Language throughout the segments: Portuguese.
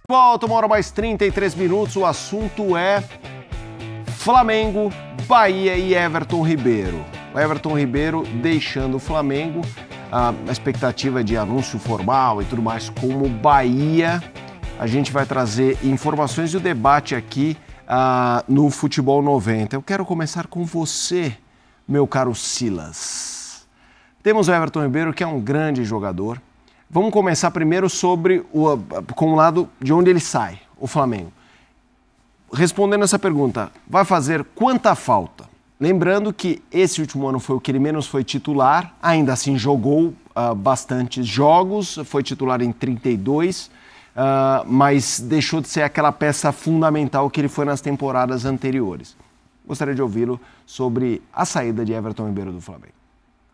Volta, 1 hora mais 33 minutos, o assunto é Flamengo, Bahia e Everton Ribeiro. O Everton Ribeiro deixando o Flamengo, a expectativa é de anúncio formal e tudo mais, como Bahia. A gente vai trazer informações e o debate aqui no Futebol 90. Eu quero começar com você, meu caro Silas. Temos o Everton Ribeiro, que é um grande jogador. Vamos começar primeiro com o lado de onde ele sai, o Flamengo. Respondendo essa pergunta, vai fazer quanta falta? Lembrando que esse último ano foi o que ele menos foi titular, ainda assim jogou bastantes jogos, foi titular em 32, mas deixou de ser aquela peça fundamental que ele foi nas temporadas anteriores. Gostaria de ouvi-lo sobre a saída de Everton Ribeiro do Flamengo.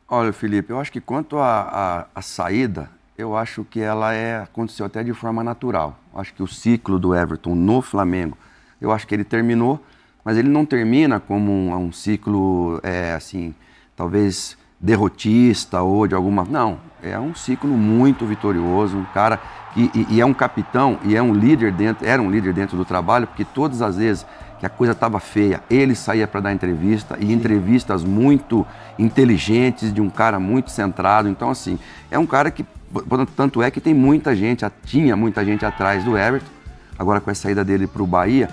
Olha, Felipe, eu acho que quanto à saída, eu acho que ela aconteceu até de forma natural. Acho que o ciclo do Everton no Flamengo, eu acho que ele terminou, mas ele não termina como um ciclo, assim, talvez derrotista ou de alguma... Não, é um ciclo muito vitorioso, um cara que é um capitão e era um líder dentro do trabalho, porque todas as vezes que a coisa estava feia, ele saía para dar entrevista, e entrevistas muito inteligentes, de um cara muito centrado. Então, assim, é um cara que, tanto é que tinha muita gente atrás do Everton. Agora, com a saída dele para o Bahia,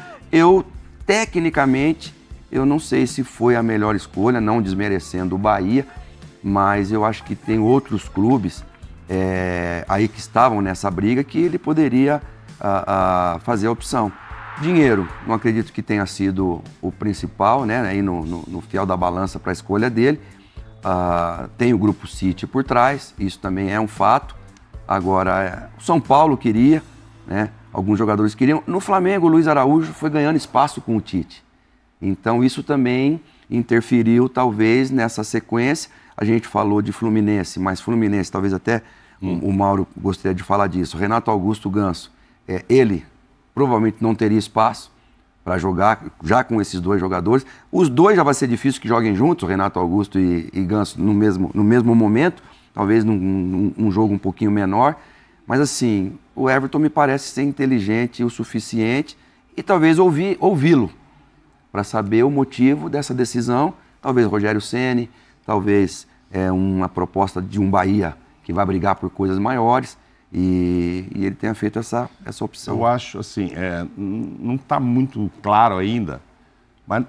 tecnicamente, eu não sei se foi a melhor escolha, não desmerecendo o Bahia, mas eu acho que tem outros clubes aí que estavam nessa briga que ele poderia fazer a opção. Dinheiro, não acredito que tenha sido o principal, né, aí no fiel da balança para a escolha dele. Tem o Grupo City por trás, isso também é um fato. Agora, o São Paulo queria, né, alguns jogadores queriam. No Flamengo, o Luiz Araújo foi ganhando espaço com o Tite. Então, isso também interferiu, talvez, nessa sequência. A gente falou de Fluminense, mas Fluminense, talvez até o Mauro gostaria de falar disso. Renato Augusto Ganso, ele provavelmente não teria espaço para jogar já com esses dois jogadores. Os dois já vai ser difícil que joguem juntos, Renato Augusto e Ganso, no mesmo momento, talvez num jogo um pouquinho menor. Mas assim, o Everton me parece ser inteligente o suficiente e talvez ouvi-lo para saber o motivo dessa decisão. Talvez Rogério Ceni, talvez uma proposta de um Bahia que vai brigar por coisas maiores. E ele tenha feito essa opção. Eu acho assim, não está muito claro ainda, mas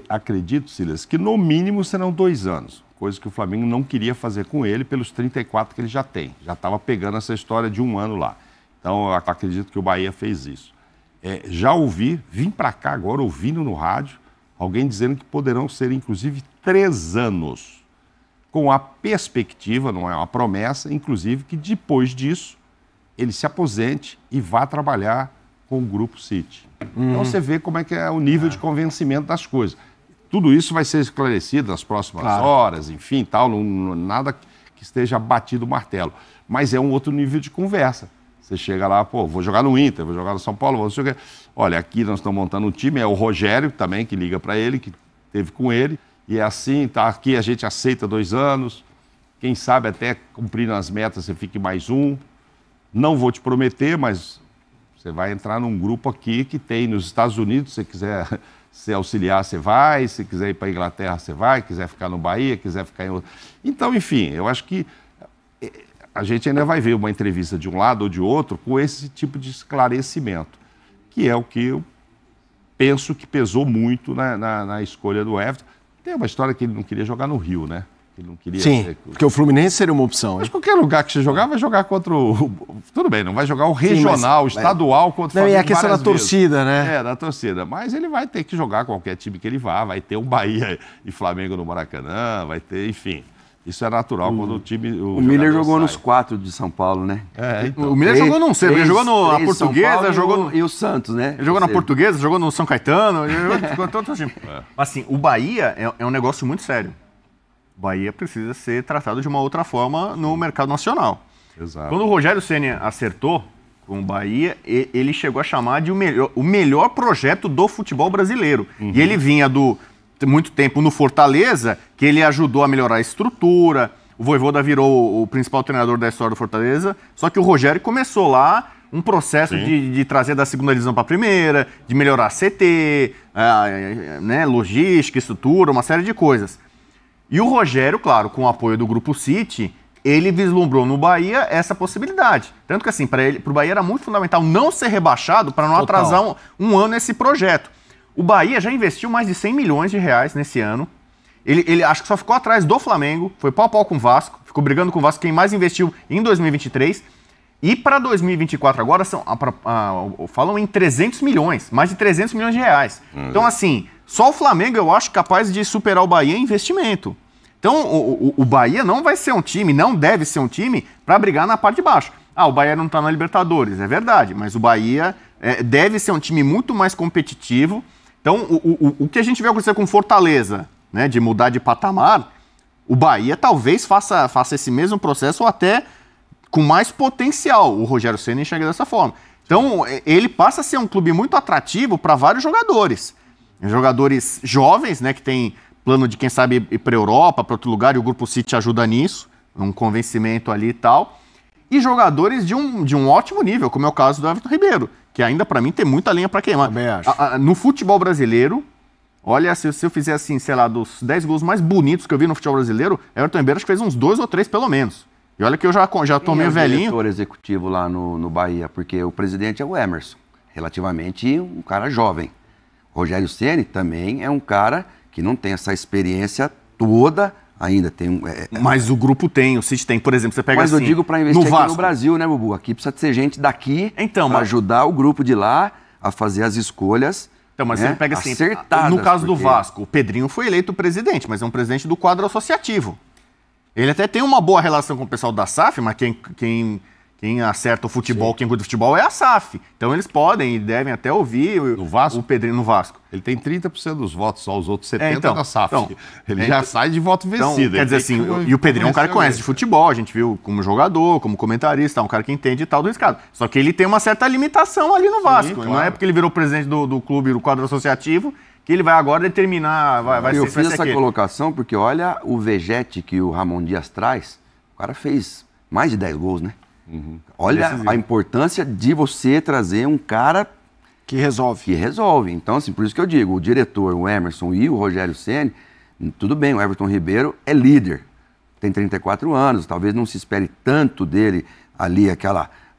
acredito, Silas, que no mínimo serão 2 anos, coisa que o Flamengo não queria fazer com ele pelos 34 que ele já tem. Já estava pegando essa história de 1 ano lá. Então eu acredito que o Bahia fez isso. Já vim para cá agora ouvindo no rádio, alguém dizendo que poderão ser inclusive 3 anos, com a perspectiva, não é uma promessa, inclusive que depois disso ele se aposente e vá trabalhar com o Grupo City. Então você vê como é que é o nível de convencimento das coisas. Tudo isso vai ser esclarecido nas próximas horas, enfim, tal, nada que esteja batido o martelo. Mas é um outro nível de conversa. Você chega lá, vou jogar no Inter, vou jogar no São Paulo, vou jogar... Olha, aqui nós estamos montando um time, é o Rogério também que liga para ele, que teve com ele, e é assim, tá, aqui a gente aceita 2 anos, quem sabe até cumprindo as metas você fique mais 1. Não vou te prometer, mas você vai entrar num grupo aqui que tem nos Estados Unidos, se você quiser ser auxiliar, você vai, se quiser ir para a Inglaterra, você vai, quiser ficar no Bahia, quiser ficar em outro... Então, enfim, eu acho que a gente ainda vai ver uma entrevista de um lado ou de outro com esse tipo de esclarecimento, que é o que eu penso que pesou muito na escolha do Everton. Tem uma história que ele não queria jogar no Rio, né? Ele não queria. Sim, porque o Fluminense seria uma opção. Mas qualquer lugar que você jogar, vai jogar contra o... Tudo bem, não vai jogar o regional, o estadual contra o Flamengo. E a questão da torcida, né? Da torcida. Mas ele vai ter que jogar qualquer time que ele vá. Vai ter um Bahia e Flamengo no Maracanã, vai ter, enfim. Isso é natural quando o time... O Miller jogou nos 4 de São Paulo, né? Então. O Miller jogou não sei, ele jogou na Portuguesa, jogou e o Santos, né? Ele jogou na Portuguesa, jogou no São Caetano, jogou todo time. Assim, o Bahia é um negócio muito sério. O Bahia precisa ser tratado de uma outra forma no mercado nacional. Exato. Quando o Rogério Ceni acertou com o Bahia, ele chegou a chamar de o melhor projeto do futebol brasileiro. E ele vinha muito tempo no Fortaleza, que ele ajudou a melhorar a estrutura. O Vojvoda virou o principal treinador da história do Fortaleza. Só que o Rogério começou lá um processo de trazer da segunda divisão para a primeira, de melhorar a CT, né, logística, estrutura, uma série de coisas. E o Rogério, claro, com o apoio do Grupo City, ele vislumbrou no Bahia essa possibilidade. Tanto que, assim, para o Bahia era muito fundamental não ser rebaixado para não atrasar um ano esse projeto. O Bahia já investiu mais de 100 milhões de reais nesse ano. Ele acho que só ficou atrás do Flamengo, foi pau a pau com o Vasco, ficou brigando com o Vasco, quem mais investiu em 2023. E para 2024 agora, falam em 300 milhões, mais de 300 milhões de reais. Então, assim, só o Flamengo eu acho capaz de superar o Bahia em investimento. Então, o Bahia não vai ser um time, não deve ser um time para brigar na parte de baixo. O Bahia não está na Libertadores, é verdade, mas o Bahia deve ser um time muito mais competitivo. Então, o que a gente vê acontecer com Fortaleza, né, de mudar de patamar, o Bahia talvez faça esse mesmo processo ou até com mais potencial. O Rogério Ceni enxerga dessa forma. Então, ele passa a ser um clube muito atrativo para vários jogadores. Jogadores jovens, né, que tem plano de, quem sabe, ir para a Europa, para outro lugar, e o Grupo City ajuda nisso, um convencimento ali e tal. E jogadores de um ótimo nível, como é o caso do Everton Ribeiro, que ainda, para mim, tem muita lenha para queimar. Também acho. No futebol brasileiro, olha, se eu fizer assim, sei lá, dos 10 gols mais bonitos que eu vi no futebol brasileiro, Everton Ribeiro acho que fez uns 2 ou 3 pelo menos. E olha que eu já tô meio velhinho. Quem é o diretor executivo lá no Bahia? Porque o presidente é o Emerson, relativamente um cara jovem. O Rogério Ceni também é um cara que não tem essa experiência toda, ainda tem... Mas o grupo tem, o City tem, por exemplo, você pega Mas assim... eu digo para investir no aqui Vasco. no Brasil, né, Bubu? Aqui precisa ser gente daqui então, para ajudar o grupo de lá a fazer as escolhas. Então, mas você pega assim, acertadas, no caso do Vasco, o Pedrinho foi eleito presidente, mas é um presidente do quadro associativo. Ele até tem uma boa relação com o pessoal da SAF, mas quem acerta o futebol, quem cuida do futebol é a SAF. Então eles podem e devem até ouvir o Pedrinho no Vasco. Ele tem 30% dos votos, só os outros 70% da SAF. Então, ele já sai de voto vencido. Então, quer dizer assim, e o Pedrinho é um cara que conhece de futebol, a gente viu como jogador, como comentarista, um cara que entende e tal do riscado. Só que ele tem uma certa limitação ali no Vasco. Claro. Não é porque ele virou presidente do clube, do quadro associativo, que ele vai agora determinar, vai ser... Eu fiz essa colocação porque olha o vejete que o Ramon Dias traz, o cara fez mais de 10 gols, né? Olha a importância de você trazer um cara que resolve. Então, assim, por isso que eu digo, o diretor, o Emerson e o Rogério Ceni, tudo bem, o Everton Ribeiro é líder, tem 34 anos, talvez não se espere tanto dele ali,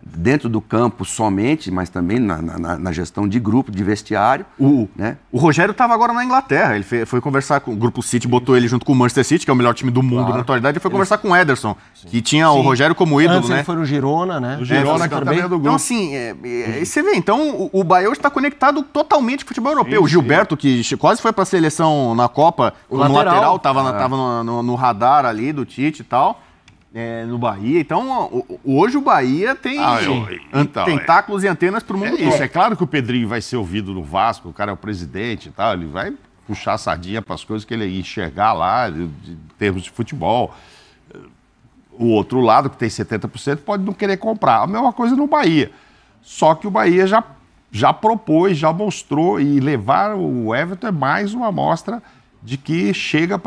dentro do campo somente, mas também na gestão de grupo, de vestiário. Né? O Rogério estava agora na Inglaterra, ele foi conversar com o Grupo City, botou ele junto com o Manchester City, que é o melhor time do mundo na atualidade, e foi conversar com o Ederson, que tinha o Rogério como ídolo, Antes né? Ele foi no Girona, né? O Girona que também é do grupo. Então, assim, você vê, então o Bahia hoje está conectado totalmente com o futebol europeu. O Gilberto, que quase foi para a seleção na Copa, no lateral, estava no radar ali do Tite e tal. No Bahia, então hoje o Bahia tem tentáculos e antenas para o mundo todo. Isso, é claro que o Pedrinho vai ser ouvido no Vasco, o cara é o presidente e tal, ele vai puxar a sardinha para as coisas que ele ia enxergar lá, de termos de futebol. O outro lado, que tem 70%, pode não querer comprar. A mesma coisa no Bahia. Só que o Bahia já propôs, já mostrou, e levar o Everton é mais uma amostra de que chega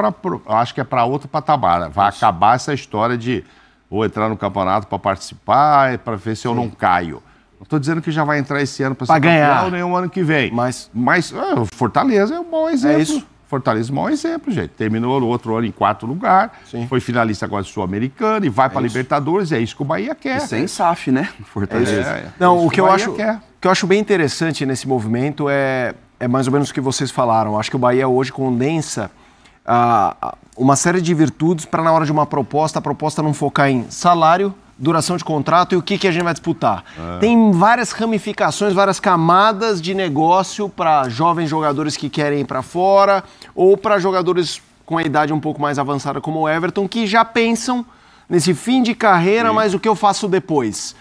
acho que é para outro patamar. Vai acabar essa história de vou entrar no campeonato para participar, para ver se eu não caio. Não estou dizendo que já vai entrar esse ano para ser campeão, nem o ano que vem. Mas o Fortaleza é um bom exemplo. É isso. Fortaleza é um bom exemplo, gente. Terminou no outro ano em 4º lugar, foi finalista agora do Sul-Americano e vai para a Libertadores, é isso que o Bahia quer. E sem SAF, né? Fortaleza. Não, o que eu acho bem interessante nesse movimento é mais ou menos o que vocês falaram. Acho que o Bahia hoje condensa uma série de virtudes para, na hora de uma proposta, a proposta não focar em salário, duração de contrato e o que a gente vai disputar. Tem várias ramificações, várias camadas de negócio para jovens jogadores que querem ir para fora ou para jogadores com a idade um pouco mais avançada como o Everton, que já pensam nesse fim de carreira, mas o que eu faço depois?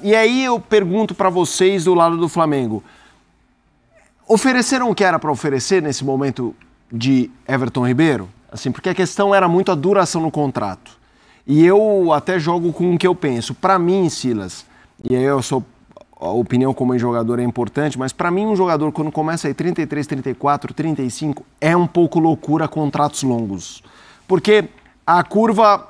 E aí eu pergunto para vocês do lado do Flamengo, ofereceram o que era para oferecer nesse momento de Everton Ribeiro? Assim, porque a questão era muito a duração no contrato. E eu até jogo com o que eu penso. Para mim, Silas, e aí a opinião como jogador é importante, mas para mim um jogador quando começa aí 33, 34, 35, é um pouco loucura contratos longos. Porque a curva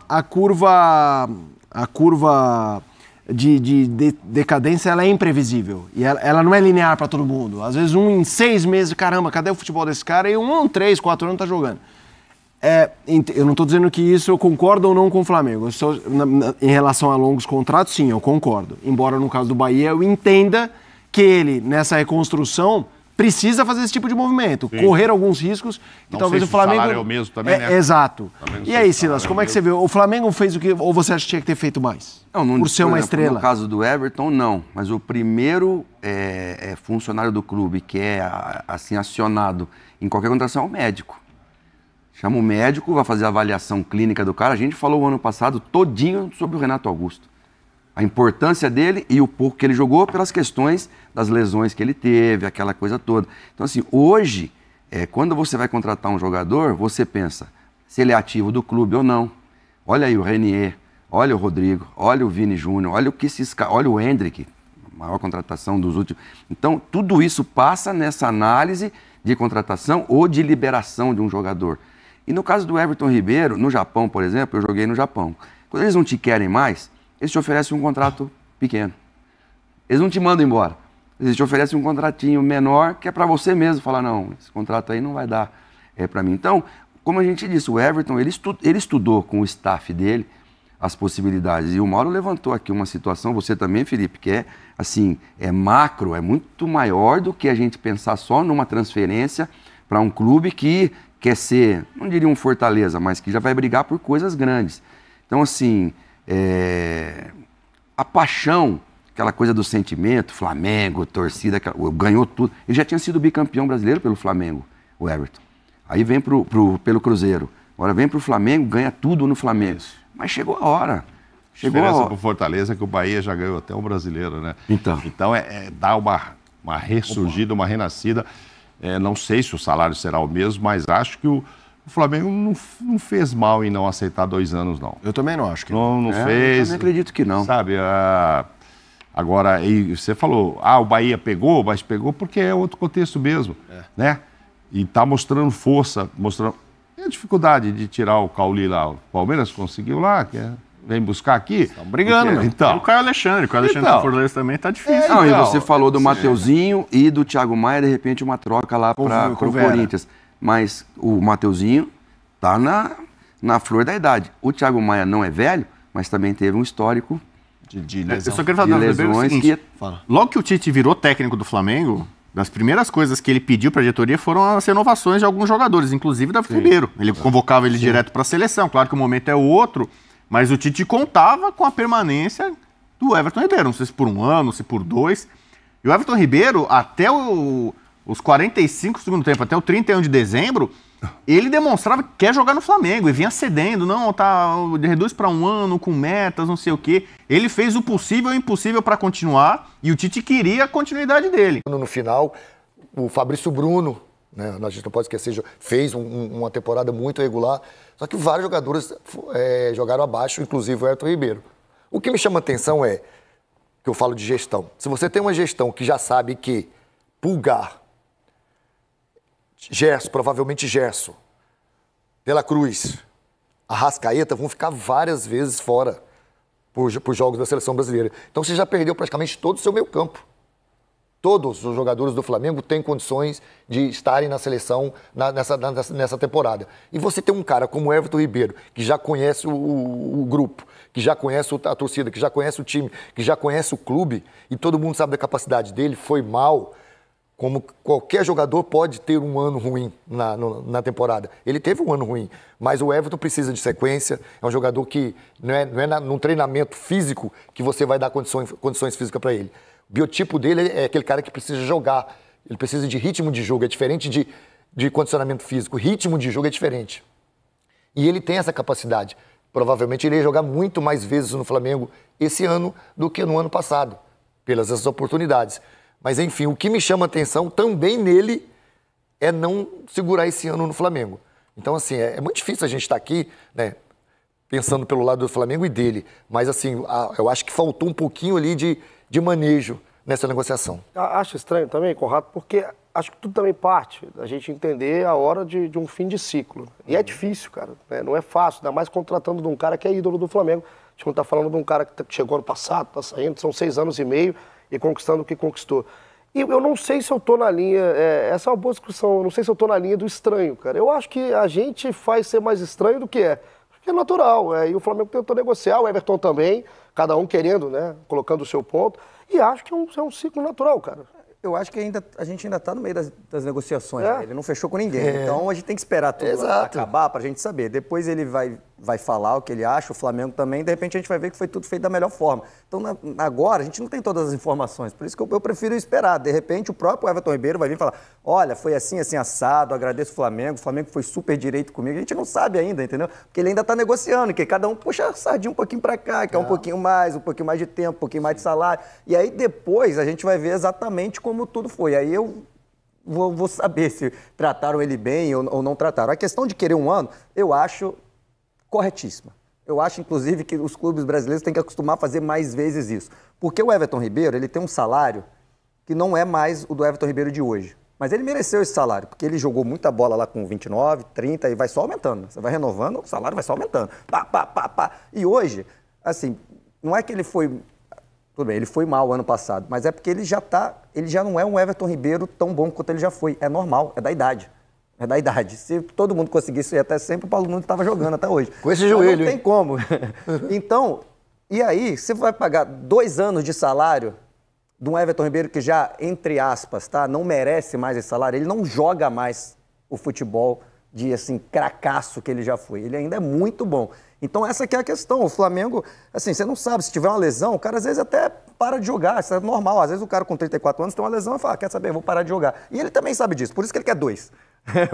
de decadência, ela é imprevisível. E ela não é linear para todo mundo. Às vezes em 6 meses, caramba, cadê o futebol desse cara? E 3, 4 anos tá jogando. Eu não estou dizendo que isso eu concordo ou não com o Flamengo. Em relação a longos contratos, sim, eu concordo. Embora no caso do Bahia eu entenda que ele, nessa reconstrução, precisa fazer esse tipo de movimento, correr alguns riscos que talvez o Flamengo... O salário é o mesmo também, né? Exato. E aí, Silas, como é que você vê? O Flamengo fez o que... Ou você acha que tinha que ter feito mais? Não, por ser uma estrela? No caso do Everton, não. Mas o primeiro funcionário do clube que é assim, acionado em qualquer contratação é o médico. Chama o médico, vai fazer a avaliação clínica do cara. A gente falou o ano passado todinho sobre o Renato Augusto. A importância dele e o pouco que ele jogou pelas questões das lesões que ele teve, aquela coisa toda. Então, assim, hoje, quando você vai contratar um jogador, você pensa se ele é ativo do clube ou não. Olha aí o Renier, olha o Rodrigo, olha o Vini Júnior, olha o Hendrick, a maior contratação dos últimos. Então, tudo isso passa nessa análise de contratação ou de liberação de um jogador. E no caso do Everton Ribeiro, no Japão, por exemplo, eu joguei no Japão. Quando eles não te querem mais, eles te oferecem um contrato pequeno. Eles não te mandam embora. Eles te oferecem um contratinho menor, que é para você mesmo falar, não, esse contrato aí não vai dar para mim. Então, como a gente disse, o Everton, ele estudou com o staff dele as possibilidades. E o Mauro levantou aqui uma situação, você também, Felipe, que é macro, é muito maior do que a gente pensar só numa transferência para um clube que quer ser, não diria um Fortaleza, mas que já vai brigar por coisas grandes. Então, assim... a paixão, aquela coisa do sentimento, Flamengo, torcida, ganhou tudo. Ele já tinha sido bicampeão brasileiro pelo Flamengo, o Everton. Aí vem pelo Cruzeiro. Agora vem pro Flamengo, ganha tudo no Flamengo. Mas chegou a hora. Chegou a hora. Pro Fortaleza que o Bahia já ganhou até um brasileiro, né? Então dá uma ressurgida, uma renascida. Não sei se o salário será o mesmo, mas acho que o Flamengo não fez mal em não aceitar 2 anos, não. Eu também não acho que não fez. Eu também acredito que não. Sabe, agora, você falou, o Bahia pegou, mas pegou porque é outro contexto mesmo, né? E tá mostrando força, tem a dificuldade de tirar o Cauli lá. O Palmeiras conseguiu lá, vem buscar aqui. Estão brigando, porque, então. E o Caio Alexandre do Fortaleza também tá difícil. Não, e você falou do Mateuzinho e do Thiago Maia, de repente uma troca lá para o Corinthians. Mas o Mateuzinho tá na flor da idade. O Thiago Maia não é velho, mas também teve um histórico de lesão. Eu só quero falar lesões o seguinte, logo que o Tite virou técnico do Flamengo, das primeiras coisas que ele pediu para a diretoria foram as renovações de alguns jogadores, inclusive Davi Ribeiro. Ele convocava ele direto para a seleção. Claro que o momento é outro, mas o Tite contava com a permanência do Everton Ribeiro. Não sei se por 1 ano, se por 2. E o Everton Ribeiro, até os 45 do segundo tempo, até o 31 de dezembro, ele demonstrava que quer jogar no Flamengo e vinha cedendo, reduz para 1 ano com metas, não sei o quê. Ele fez o possível e o impossível para continuar e o Tite queria a continuidade dele. No final, o Fabrício Bruno, né, a gente não pode esquecer, fez uma temporada muito regular, só que vários jogadores jogaram abaixo, inclusive o Everton Ribeiro. O que me chama a atenção que eu falo de gestão. Se você tem uma gestão que já sabe que Pulgar, Gerson, provavelmente Gerson, De La Cruz, Arrascaeta vão ficar várias vezes fora por jogos da seleção brasileira. Então você já perdeu praticamente todo o seu meio campo. Todos os jogadores do Flamengo têm condições de estarem na seleção nessa temporada. E você tem um cara como o Everton Ribeiro, que já conhece o grupo, que já conhece a torcida, que já conhece o time, que já conhece o clube, e todo mundo sabe da capacidade dele, foi mal. Como qualquer jogador pode ter um ano ruim na temporada. Ele teve um ano ruim, mas o Everton precisa de sequência. É um jogador que não é num treinamento físico que você vai dar condições físicas para ele. O biotipo dele é aquele cara que precisa jogar. Ele precisa de ritmo de jogo, é diferente de condicionamento físico. O ritmo de jogo é diferente. E ele tem essa capacidade. Provavelmente ele ia jogar muito mais vezes no Flamengo esse ano do que no ano passado, pelas essas oportunidades. Mas, enfim, o que me chama a atenção também nele é não segurar esse ano no Flamengo. Então, assim, é muito difícil a gente estar aqui, né, pensando pelo lado do Flamengo e dele. Mas, assim, eu acho que faltou um pouquinho ali de manejo nessa negociação. Acho estranho também, Conrado, porque acho que tudo também parte da gente entender a hora de um fim de ciclo. E é difícil, cara. Né? Não é fácil, ainda mais contratando de um cara que é ídolo do Flamengo. gente não está falando de um cara que chegou ano passado, está saindo, são 6 anos e meio e conquistando o que conquistou. E eu não sei se eu estou na linha, essa é uma boa discussão, eu não sei se eu estou na linha do estranho, cara. Eu acho que a gente faz ser mais estranho do que é. Porque é natural, e o Flamengo tentou negociar, o Everton também, cada um querendo, né, colocando o seu ponto. E acho que é um ciclo natural, cara. Eu acho que a gente ainda está no meio das negociações, né? Ele não fechou com ninguém. Então a gente tem que esperar tudo acabar para a gente saber. Depois ele vai falar o que ele acha, o Flamengo também, de repente a gente vai ver que foi tudo feito da melhor forma. Então agora a gente não tem todas as informações, por isso que eu prefiro esperar. De repente o próprio Everton Ribeiro vai vir falar, olha, foi assim, assim, assado, agradeço o Flamengo foi super direito comigo. A gente não sabe ainda, entendeu? Porque ele ainda está negociando, que cada um puxa a sardinha um pouquinho para cá, quer um pouquinho mais de tempo, um pouquinho mais de salário. E aí depois a gente vai ver exatamente como tudo foi. Aí eu vou saber se trataram ele bem ou não trataram. A questão de querer um ano, eu acho corretíssima. Eu acho, inclusive, que os clubes brasileiros têm que acostumar a fazer mais vezes isso. Porque o Everton Ribeiro, ele tem um salário que não é mais o do Everton Ribeiro de hoje. Mas ele mereceu esse salário, porque ele jogou muita bola lá com 29, 30 e vai só aumentando. Você vai renovando, o salário vai só aumentando. Pá. E hoje, assim, não é que ele foi... Tudo bem, ele foi mal ano passado, mas é porque ele já não é um Everton Ribeiro tão bom quanto ele já foi. É normal, é da idade. É da idade. Se todo mundo conseguisse ir até sempre, o Paulo Nunes estava jogando até hoje. Com esse joelho, não tem como. Então, e aí, você vai pagar 2 anos de salário de um Everton Ribeiro que já, entre aspas, tá, não merece mais esse salário, ele não joga mais o futebol de, assim, cracaço que ele já foi. Ele ainda é muito bom. Então, essa que é a questão. O Flamengo, assim, você não sabe, se tiver uma lesão, o cara às vezes até para de jogar, isso é normal. Às vezes o cara com 34 anos tem uma lesão e fala, quer saber, eu vou parar de jogar. E ele também sabe disso, por isso que ele quer 2.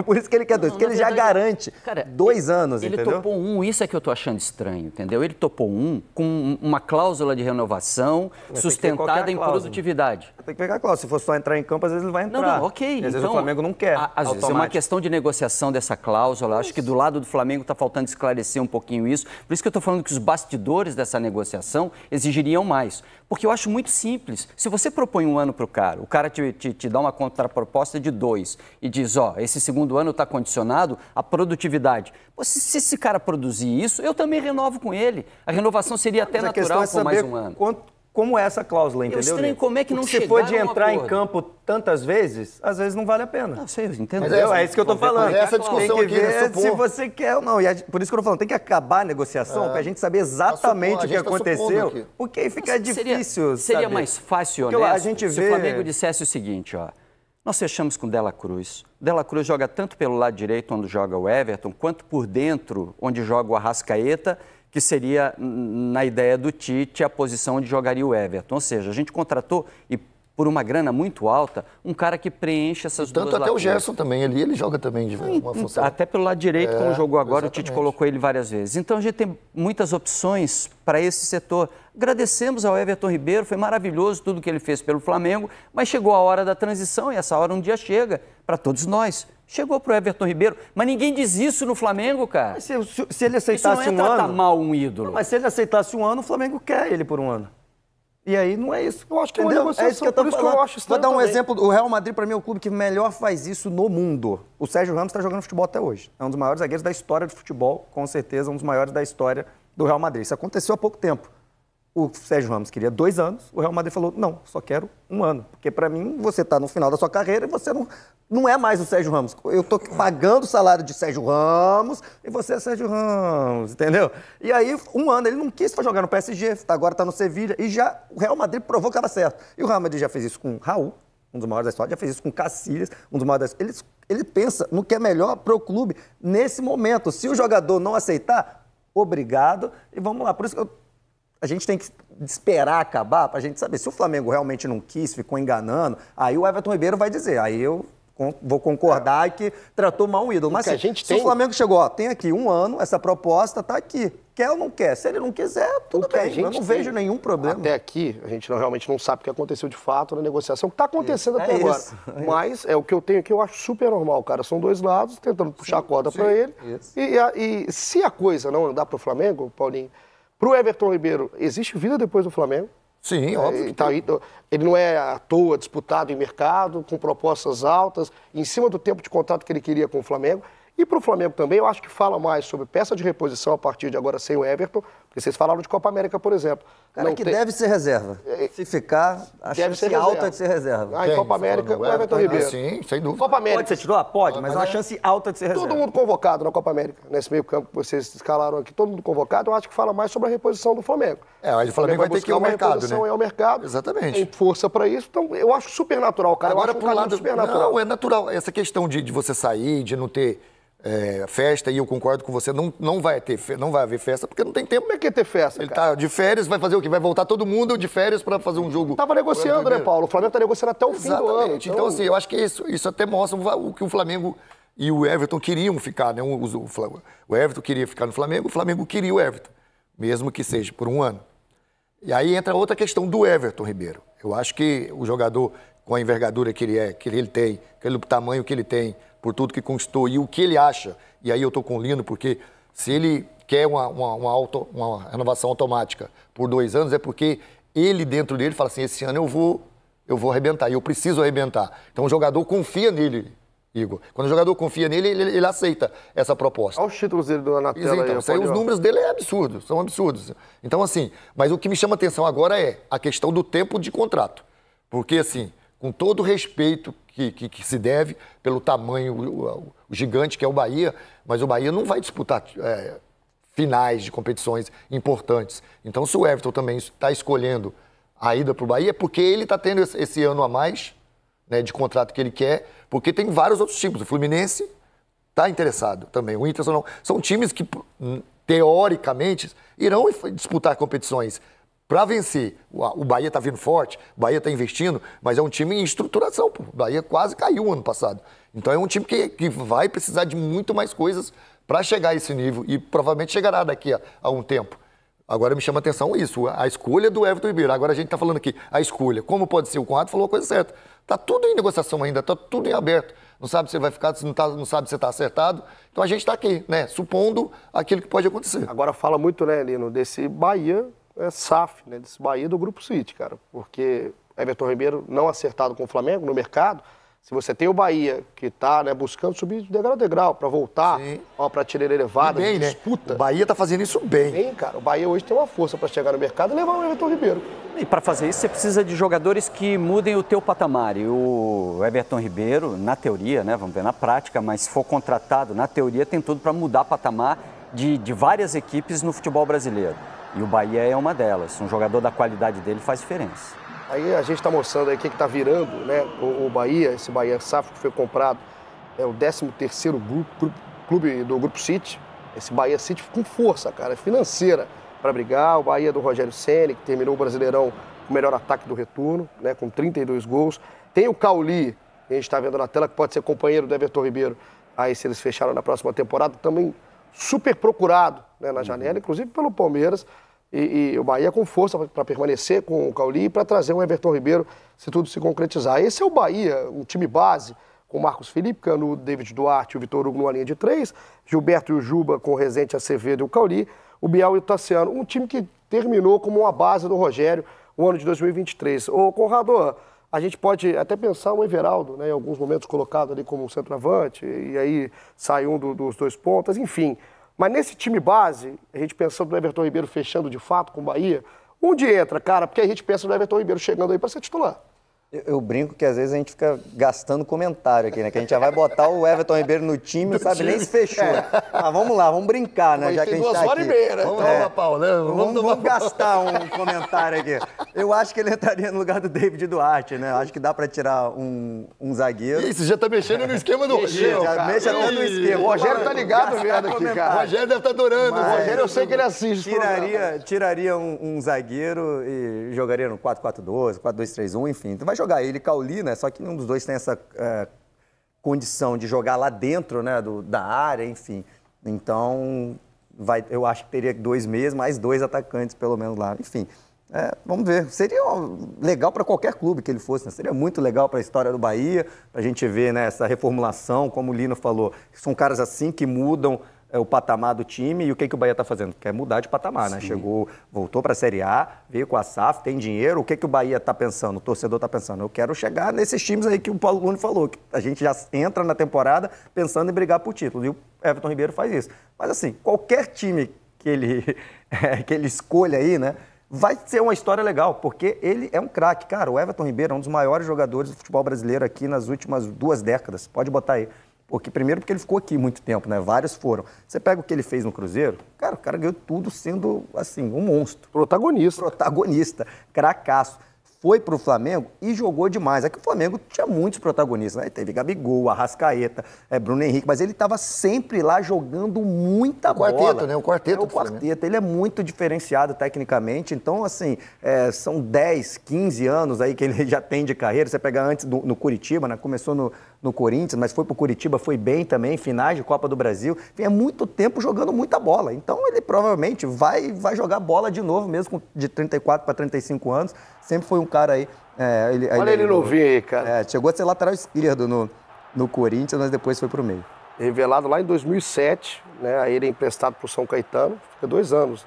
Por isso que ele quer 2, porque ele já garante 2 anos, ele entendeu? Ele topou 1, isso é que eu tô achando estranho, entendeu? Ele topou 1 com uma cláusula de renovação sustentada em produtividade. Tem que pegar a cláusula, se for só entrar em campo, às vezes ele vai entrar. Não, ok. Às vezes o Flamengo não quer. Às vezes é uma questão de negociação dessa cláusula, acho que do lado do Flamengo está faltando esclarecer um pouquinho isso, por isso que eu estou falando que os bastidores dessa negociação exigiriam mais. Porque eu acho muito simples, se você propõe 1 ano para o cara te dá uma contraproposta de 2 e diz, esse segundo ano está condicionado à produtividade. Pô, se esse cara produzir isso, eu também renovo com ele. A renovação seria até natural por mais 1 ano. Como é essa cláusula, entendeu? Eu estranho como é que não chegaram. Se for de entrar em campo tantas vezes, às vezes não vale a pena. Não sei, eu entendo. É isso que eu estou falando. Mas essa discussão tem que aqui, ver se você quer ou não. E por isso que eu estou falando, tem que acabar a negociação para a gente saber exatamente o que aconteceu. Porque aí fica difícil. Seria mais fácil, honesto, se o Flamengo dissesse o seguinte, nós fechamos com Dela Cruz. Dela Cruz joga tanto pelo lado direito, onde joga o Everton, quanto por dentro, onde joga o Arrascaeta, que seria, na ideia do Tite, a posição onde jogaria o Everton. Ou seja, a gente contratou, e por uma grana muito alta, um cara que preenche essas duas lacunas. Tanto até o Gerson também, ele joga também de uma função. Até pelo lado direito, como jogou agora, exatamente. O Tite colocou ele várias vezes. Então a gente tem muitas opções para esse setor. Agradecemos ao Everton Ribeiro, foi maravilhoso tudo que ele fez pelo Flamengo, mas chegou a hora da transição e essa hora um dia chega para todos nós. Chegou para o Everton Ribeiro, mas ninguém diz isso no Flamengo, cara. Se ele aceitasse isso não é tratar mal um ídolo. Não, mas se ele aceitasse 1 ano, o Flamengo quer ele por 1 ano. E aí não é isso. Eu acho que é uma negociação, é isso que eu tô falando. Vou dar um também. exemplo. O Real Madrid, para mim, é o clube que melhor faz isso no mundo. O Sérgio Ramos está jogando futebol até hoje. É um dos maiores zagueiros da história do futebol, com certeza, um dos maiores da história do Real Madrid. Isso aconteceu há pouco tempo. O Sérgio Ramos queria 2 anos, o Real Madrid falou, não, só quero 1 ano. Porque para mim, você está no final da sua carreira e você não é mais o Sérgio Ramos. Eu estou pagando o salário de Sérgio Ramos e você é Sérgio Ramos, entendeu? E aí, 1 ano, ele não quis jogar no PSG, agora está no Sevilha, e já o Real Madrid provou que estava certo. E o Real Madrid já fez isso com Raul, um dos maiores da história, já fez isso com Cacilhas, um dos maiores da história. Ele pensa no que é melhor para o clube nesse momento. Se o jogador não aceitar, obrigado, e vamos lá. Por isso que a gente tem que esperar acabar para a gente saber. Se o Flamengo realmente não quis, ficou enganando, aí o Everton Ribeiro vai dizer, aí eu vou concordar que tratou mal um ídolo. Mas se o Flamengo chegou, tem aqui 1 ano, essa proposta está aqui. Quer ou não quer? Se ele não quiser, tudo bem. Eu não vejo nenhum problema. Até aqui, a gente realmente não sabe o que aconteceu de fato na negociação, que está acontecendo até agora. Mas o que eu tenho aqui, eu acho super normal, cara. São 2 lados, tentando puxar a corda para ele. E se a coisa não andar para o Flamengo, Paulinho, para o Everton Ribeiro, existe vida depois do Flamengo? Sim, óbvio. Ele não é à toa disputado em mercado, com propostas altas, em cima do tempo de contrato que ele queria com o Flamengo. E para o Flamengo também, eu acho que fala mais sobre peça de reposição a partir de agora sem o Everton, Porque vocês falaram de Copa América, por exemplo. Cara, não que tem... deve ser reserva. Se ficar, a chance alta de ser reserva. Em Copa América, o Everton Ribeiro. Sim, sem dúvida. Copa América. Pode ser titular? Pode, mas é uma chance alta de ser reserva. Todo mundo convocado na Copa América, nesse meio campo que vocês escalaram aqui, todo mundo convocado, eu acho que fala mais sobre a reposição do Flamengo. Aí o Flamengo vai ter que ir ao mercado, né? É ao mercado. Exatamente. Tem força para isso, então eu acho super natural, cara. Agora, eu acho por lado, super natural. não, é natural. Essa questão de você sair, de não ter festa, e eu concordo com você, não vai haver festa, porque não tem tempo. Como é que é ter festa, Ele cara? tá de férias, vai fazer o quê? Vai voltar todo mundo de férias para fazer um jogo. Tava negociando, né, Paulo? O Flamengo tá negociando até o fim do ano. Então, assim, eu acho que isso até mostra o que o Flamengo e o Everton queriam ficar, né? O Everton queria ficar no Flamengo, o Flamengo queria o Everton, mesmo que seja por um ano. E aí entra outra questão do Everton Ribeiro. Eu acho que o jogador, com a envergadura que ele tem, pelo tamanho que ele tem, por tudo que conquistou e o que ele acha, e aí eu estou com o Lino, porque se ele quer uma renovação automática por 2 anos, é porque ele, dentro dele, fala assim, esse ano eu vou arrebentar, e eu preciso arrebentar. Então o jogador confia nele, Igor. Quando o jogador confia nele, ele aceita essa proposta. Olha os títulos dele na tela então, aí. Os números dele são absurdos. Então, assim, mas o que me chama atenção agora é a questão do tempo de contrato. Porque, assim, com todo o respeito que se deve pelo tamanho, o gigante que é o Bahia, mas o Bahia não vai disputar finais de competições importantes. Então, se o Everton também está escolhendo a ida para o Bahia, é porque ele está tendo esse ano a mais, né, de contrato que ele quer, porque tem vários outros times. O Fluminense está interessado também, o Internacional. São times que, teoricamente, irão disputar competições para vencer. O Bahia está vindo forte, o Bahia está investindo, mas é um time em estruturação. Pô. O Bahia quase caiu ano passado. Então é um time que vai precisar de muito mais coisas para chegar a esse nível e provavelmente chegará daqui a um tempo. Agora me chama a atenção isso, a escolha do Everton Ribeiro. Agora a gente está falando aqui, a escolha. Como pode ser? O Conrado falou a coisa certa. Está tudo em negociação ainda, está tudo em aberto. Não sabe se vai ficar, não sabe se está acertado. Então a gente está aqui, né? Supondo aquilo que pode acontecer. Agora fala muito, né, Lino, desse Bahia... SAF, né, desse Bahia do Grupo City, cara, porque Everton Ribeiro não acertado com o Flamengo no mercado, se você tem o Bahia que está, né, buscando subir de degrau a degrau para voltar a uma prateleira elevada, bem, de disputa. Né? O Bahia está fazendo isso bem. Bem, cara, o Bahia hoje tem uma força para chegar no mercado e levar o Everton Ribeiro. E para fazer isso você precisa de jogadores que mudem o teu patamar. E o Everton Ribeiro, na teoria, né, vamos ver na prática, mas se for contratado, na teoria tem tudo para mudar patamar de várias equipes no futebol brasileiro. E o Bahia é uma delas. Um jogador da qualidade dele faz diferença. Aí a gente está mostrando aí o que está virando, né? O Bahia, esse Bahia SAF que foi comprado, é o 13º clube do Grupo City. Esse Bahia City com força, cara, financeira para brigar. O Bahia do Rogério Ceni, que terminou o Brasileirão com o melhor ataque do retorno, né? Com 32 gols. Tem o Cauli, que a gente está vendo na tela, que pode ser companheiro do Everton Ribeiro. Aí se eles fecharam na próxima temporada, também super procurado, né, na janela, inclusive pelo Palmeiras, e o Bahia com força para permanecer com o Cauli e para trazer um Everton Ribeiro, se tudo se concretizar. Esse é o Bahia, um time base, com o Marcos Felipe, Canu, David Duarte e o Vitor Hugo numa linha de 3, Gilberto e o Juba com o Rezende, Acevedo e o Cauli, o Biel e o Tassiano, um time que terminou como uma base do Rogério o ano de 2023. Ô, Conrado, a gente pode até pensar um Everaldo, né, em alguns momentos colocado ali como um centroavante, e aí sai um dos 2 pontas, enfim. Mas nesse time base, a gente pensando no Everton Ribeiro fechando de fato com o Bahia, onde entra, cara? Porque a gente pensa no Everton Ribeiro chegando aí para ser titular. Eu brinco que às vezes a gente fica gastando comentário aqui, né? Que a gente já vai botar o Everton Ribeiro no time, não sabe nem se fechou. Mas vamos lá, vamos brincar, né? Já que a gente tá aqui. 2h30, né? Vamos dar uma pau, né? Vamos gastar um comentário aqui. Eu acho que ele entraria no lugar do David Duarte, né? Eu acho que dá pra tirar um zagueiro. Isso, já tá mexendo no esquema do Rogério. Já mexe até no esquema. O Rogério tá ligado mesmo aqui, cara. O Rogério deve estar adorando. O Rogério, eu sei que ele assiste. Tiraria um zagueiro e jogaria no 4-4-2, 4-2-3-1, enfim. Então vai jogar ele e Cauli, né? Só que nenhum dos dois tem essa condição de jogar lá dentro, né? Da área, enfim. Então, eu acho que teria 2 meias, mais 2 atacantes, pelo menos lá. Enfim, vamos ver. Seria legal para qualquer clube que ele fosse, né? Seria muito legal para a história do Bahia, para a gente ver, né, essa reformulação, como o Lino falou. São caras assim que mudam o patamar do time. E o que o Bahia está fazendo? Quer mudar de patamar, né? Voltou para a Série A, veio com a SAF, tem dinheiro. O que o Bahia está pensando? O torcedor está pensando? Eu quero chegar nesses times aí que o Paulo Nunes falou, que a gente já entra na temporada pensando em brigar por título. E o Everton Ribeiro faz isso. Mas assim, qualquer time que ele escolha aí, né? Vai ser uma história legal, porque ele é um craque. Cara, o Everton Ribeiro é um dos maiores jogadores do futebol brasileiro aqui nas últimas 2 décadas. Pode botar aí. Primeiro porque ele ficou aqui muito tempo, né? Vários foram. Você pega o que ele fez no Cruzeiro, cara, o cara ganhou tudo sendo, assim, um monstro. Protagonista, cracaço. Foi pro Flamengo e jogou demais. É que o Flamengo tinha muitos protagonistas, né? Teve Gabigol, Arrascaeta, Bruno Henrique, mas ele estava sempre lá jogando muita bola. Quarteto, né? O quarteto. O quarteto. Ele é muito diferenciado tecnicamente. Então, assim, são 10, 15 anos aí que ele já tem de carreira. Você pega antes no Curitiba, né? Começou no Corinthians, mas foi pro Curitiba, foi bem também, finais de Copa do Brasil. É muito tempo jogando muita bola. Então, ele provavelmente vai jogar bola de novo, mesmo de 34 para 35 anos. Sempre foi um cara aí... Olha ele novinho aí, cara. Chegou a ser lateral esquerdo no Corinthians, mas depois foi pro meio. Revelado lá em 2007, né? Aí ele é emprestado pro São Caetano, fica 2 anos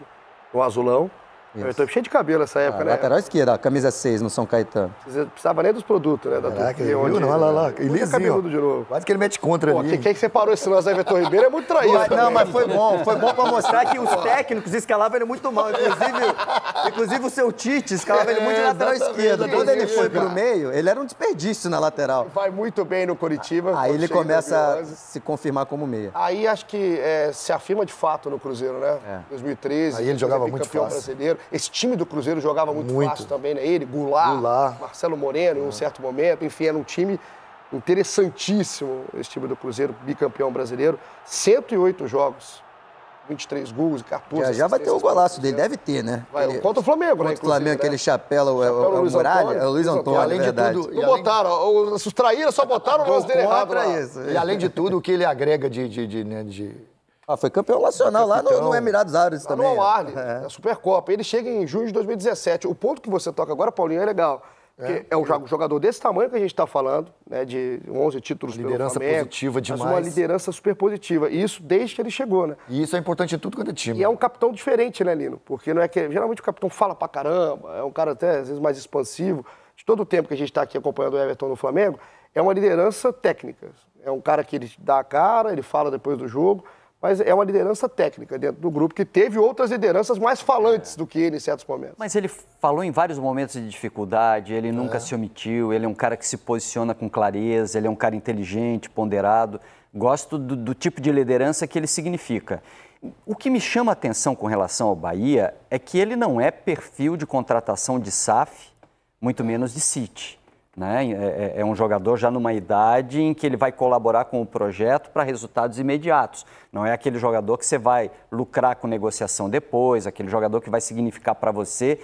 no Azulão. Eu tô cheio de cabelo nessa época, né? Lateral esquerda, camisa 6 no São Caetano. Não precisava nem dos produtos, né? Caraca, não, olha lá. E lisinho. De novo. Quase que ele mete contra ali. Quem que separou esse lance aí, Everton Ribeiro, é muito traído. Não, mas foi bom pra mostrar que os técnicos escalavam ele muito mal. Inclusive o seu Tite escalava ele muito de lateral esquerda. Quando ele foi pro meio, ele era um desperdício na lateral. Vai muito bem no Curitiba. Aí ele começa a se confirmar como meia. Aí acho que se afirma de fato no Cruzeiro, né? 2013. Aí ele jogava muito campeão fácil. Brasileiro. Esse time do Cruzeiro jogava muito fácil também, né? Ele, Goulart. Marcelo Moreno, em um certo momento. Enfim, era um time interessantíssimo, esse time do Cruzeiro, bicampeão brasileiro. 108 jogos, 23 gols e 14. Já vai ter o golaço dele, deve ter, né? Contra o Flamengo, né? Contra o Flamengo, aquele chapéu, o Muralha, é o Luiz Antônio, além de tudo. Não botaram, os traíras só botaram o lance dele errado lá. E além de tudo, o que ele agrega foi campeão nacional lá no Emirados Árabes também. No Al-Ahly, na Supercopa. Ele chega em junho de 2017. O ponto que você toca agora, Paulinho, é legal. Porque é um jogador desse tamanho que a gente está falando, né, de 11 títulos pelo Flamengo. Liderança positiva demais. Mas uma liderança super positiva. E isso desde que ele chegou, né? E isso é importante em tudo quanto é time. E é um capitão diferente, né, Lino? Porque não é que geralmente o capitão fala pra caramba, é um cara até às vezes mais expansivo. De todo o tempo que a gente está aqui acompanhando o Everton no Flamengo, é uma liderança técnica. É um cara que ele dá a cara, ele fala depois do jogo. Mas é uma liderança técnica dentro do grupo, que teve outras lideranças mais falantes do que ele em certos momentos. Mas ele falou em vários momentos de dificuldade, ele nunca se omitiu, ele é um cara que se posiciona com clareza, ele é um cara inteligente, ponderado. Gosto do tipo de liderança que ele significa. O que me chama a atenção com relação ao Bahia é que ele não é perfil de contratação de SAF, muito menos de City. Né? É um jogador já numa idade em que ele vai colaborar com o projeto para resultados imediatos. Não é aquele jogador que você vai lucrar com negociação depois, aquele jogador que vai significar para você